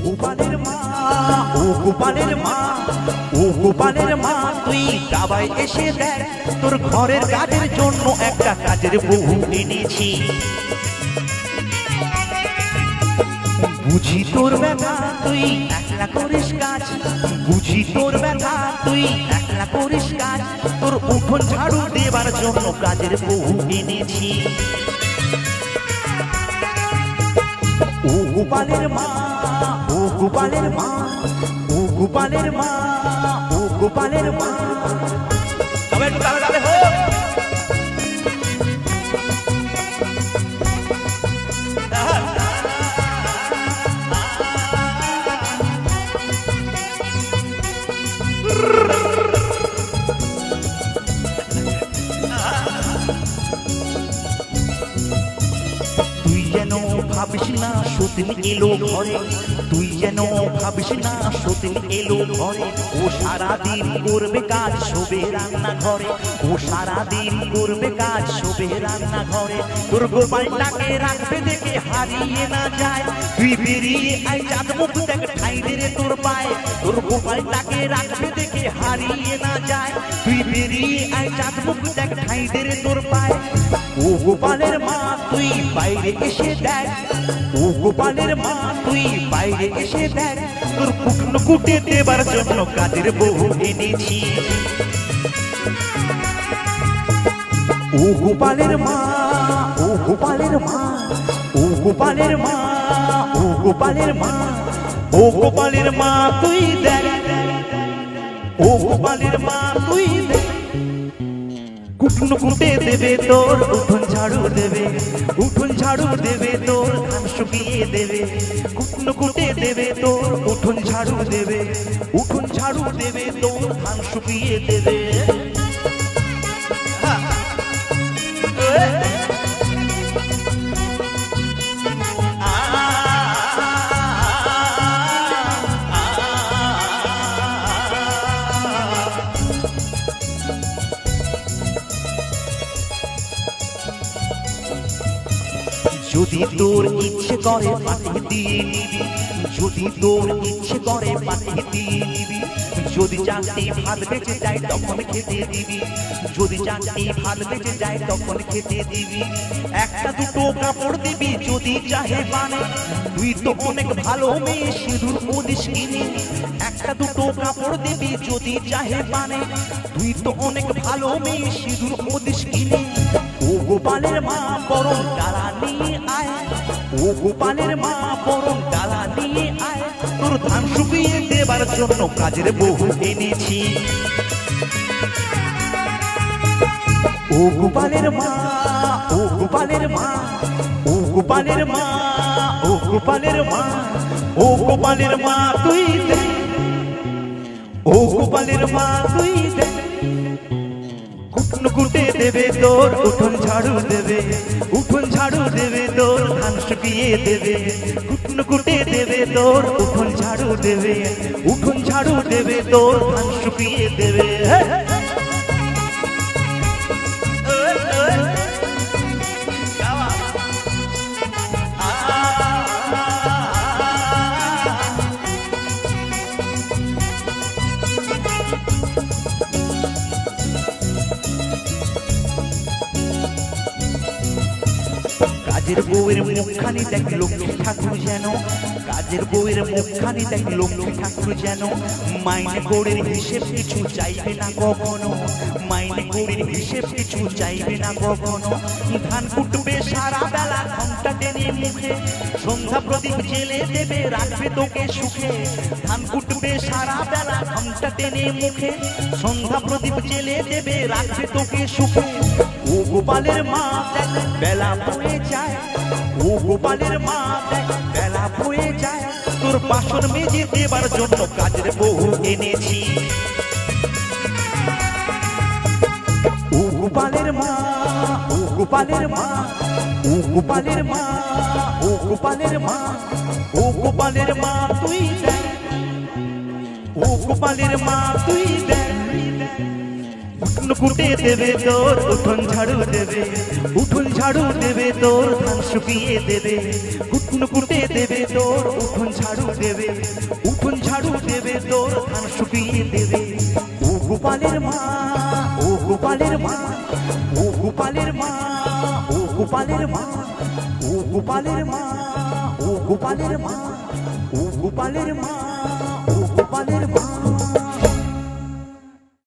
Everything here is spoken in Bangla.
গোপালের মা, ও গোপালের মা, ও গোপালের মা, তুই দাবায় এসে দেখ তোর ঘরের কাজের জন্য একটা কাজের বউ এনেছি। বুঝি তোর ব্যথা তুই একলা করিস কাজ, বুঝি তোর ব্যথা তুই একলা করিস কাজ, তোর উঠোন ঝাড়ু দেবার জন্য কাজের বউ এনেছি। ও গোপালের মা, ও গোপালের মা, ও গোপালের মা, ও গোপালের মা। তবে একটু তালে তালে হোক। তুই যেন ভাবিস না সতীন এলো ঘরে, তুই যেন ভাবিস না সতীন এলো ঘরে, ও সারাদিন করবে কাজ শোবে রান্না ঘরে, ও সারাদিন করবে কাজ শোবে রান্না ঘরে। তোর গোপালটাকে রাখবে দেখে হারিয়ে না যায়, তুই বেরিয়ে আই চাঁদ মুখ দেখ ঠাই রে তোর পায়ে। তোর গোপালটাকে রাখবে দেখে হারিয়ে না যায়, তুই বেরিয়ে আই চাঁদ মুখ দেখ ঠাই রে তোর পায়ে। ও গোপালের মা তুই বাইরে এসে দেখ, ও গোপালের মা তুই বাইরে এসে দেখ, তোর কুটনো কুটে দেবার জন্য কাজের বউ এনেছি। ও গোপালের মা, ও গোপালের মা, ও গোপালের মা, ও গোপালের মা, ও গোপালের মা তুই দেখ, ও গোপালের মা তুই দেখ, কুটনো কুটে দেবে তোর উঠোন ঝাড়ু দেবে, উঠোন ঝাড়ু দেবে তোর ধান শুকিয়ে দেবে, কুটনো কুটে দেবে তোর উঠোন ঝাড়ু দেবে, উঠোন ঝাড়ু দেবে তোর ধান শুকিয়ে দেবে। যদি তোর ইচ্ছে করে পাঠিয়ে দিয়ে নিবি, যদি তোর ইচ্ছে করে পাঠিয়ে দিয়ে নিবি, যদি চাকরি ভাত বেঁচে যায় তখন খেতে দিবি, যদি চাকরি ভাত বেঁচে যায় তখন খেতে দিবি। একটা দুটো কাপড় দিবি যদি চাহে বানে, তুই তো অনেক ভালো মেয়ে সিঁদুর ওদিস কিনে। একটা দুটো কাপড় দিবি যদি চাহে বানে, তুই তো অনেক ভালো মেয়ে সিঁদুর ওদিস কিনে। ও গোপালের মা বরং ডালা নিয়ে আয়, ও গোপালের মা বরং ডালা নিয়ে আয়, তোর ধান শুকিয়ে দেবার জন্য কাজের বউ এনেছি। ও গোপালের মা, ও গোপালের মা, ও গোপালের মা, ও গোপালের মা, ও গোপালের মা তুই দে, ও গোপালের মা তুই দে, কুটনো কুটে দেবে তোর উঠোন ঝাড়ু দেবে, উঠোন ঝাড়ু দেবে তোর ধান শুকিয়ে দেবে, কুটনো কুটে দেবে তোর উঠোন ঝাড়ু দেবে, উঠোন ঝাড়ু দেবে তোর ধান শুকিয়ে দেবে। কাজের বউয়ের মুখখানি দেখ লক্ষ্মী ঠাকুর যেন, কাজের বউয়ের মুখখানি দেখ লক্ষ্মী ঠাকুর যেন, মাইনে কৌড়ির হিসেব কিছু চাইবে না কখনো, মাইনে কৌড়ির হিসেব কিছু চাইবে না কখনো। ধান কুটবে সারা বেলা ঘন্টা টেনে মুখে, সন্ধ্যা প্রদীপ জেলে দেবে রাখবে তোকে সুখে। ধান কুটবে সারা বেলা ঘন্টা টেনে মুখে, সন্ধ্যা প্রদীপ জেলে দেবে রাখবে তোকে সুখে। ও গোপালের মা দেখ বেলা বয়ে যায়, ও গোপালের মা দেখ বেলা বয়ে যায়, তোর বাসন মেজে দেবার জন্য কাজের বউ এনেছি। ও গোপালের মা, ও গোপালের মা, ও গোপালের মা, ও গোপালের মা, ও গোপালের মা তুই দেখ, ও গোপালের মা তুই দেখ, কুটনো কুটে দেবে তোর উঠোন ঝাড়ু দেবে, উঠোন ঝাড়ু দেবে তোর ধান শুকিয়ে দেবে, কুটনো কুটে দেবে তোর উঠোন ঝাড়ু দেবে, উঠোন ঝাড়ু দেবে তোর ধান শুকিয়ে দেবে। ও গোপালের মা, ও গোপালের মা, ও গোপালের মা, ও গোপালের মা, ও গোপালের মা, ও গোপালের মা, ও গোপালের মা,